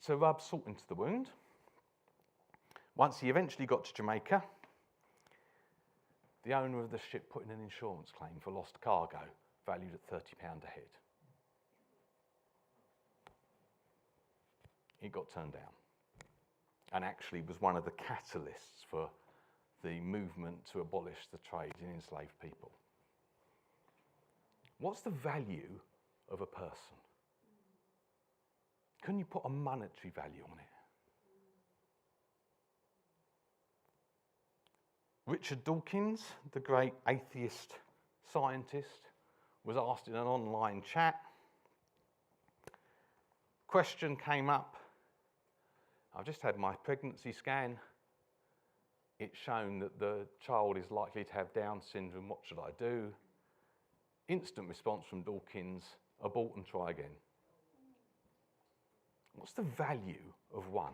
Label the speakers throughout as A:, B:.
A: to rub salt into the wound. Once he eventually got to Jamaica, the owner of the ship put in an insurance claim for lost cargo, valued at £30 a head. It got turned down, and actually was one of the catalysts for the movement to abolish the trade in enslaved people. What's the value of a person? Can you put a monetary value on it? Richard Dawkins, the great atheist scientist, was asked in an online chat. Question came up. I've just had my pregnancy scan. It's shown that the child is likely to have Down syndrome. What should I do? Instant response from Dawkins: abort and try again. What's the value of one?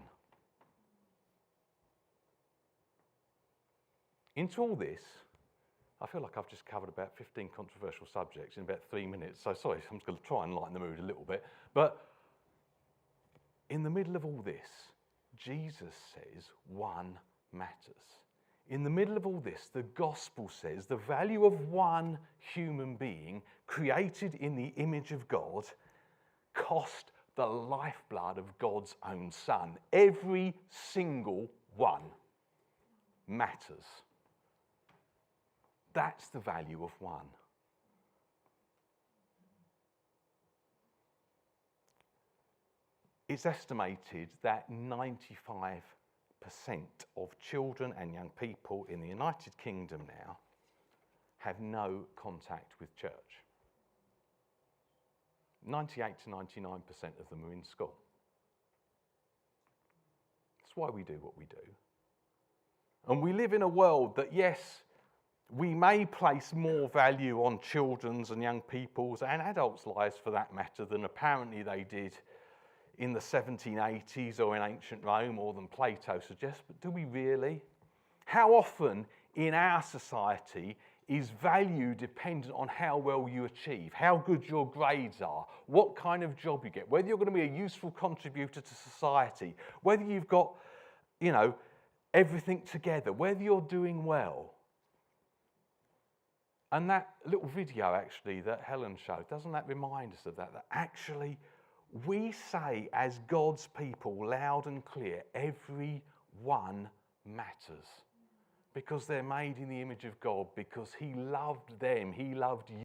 A: Into all this, I feel like I've just covered about 15 controversial subjects in about 3 minutes. So sorry, I'm just going to try and lighten the mood a little bit. But in the middle of all this, Jesus says one matters. In the middle of all this, the gospel says the value of one human being created in the image of God cost the lifeblood of God's own Son. Every single one matters. That's the value of one. It's estimated that 95% of children and young people in the United Kingdom now have no contact with church. 98 to 99% of them are in school. That's why we do what we do. And we live in a world that, yes, we may place more value on children's and young people's and adults' lives for that matter than apparently they did in the 1780s or in ancient Rome, or than Plato suggests, but do we really? How often in our society is value dependent on how well you achieve, how good your grades are, what kind of job you get, whether you're going to be a useful contributor to society, whether you've got, everything together, whether you're doing well. And that little video actually that Helen showed, doesn't that remind us of that? That actually we say as God's people loud and clear, every one matters. Because they're made in the image of God, because he loved them, he loved you.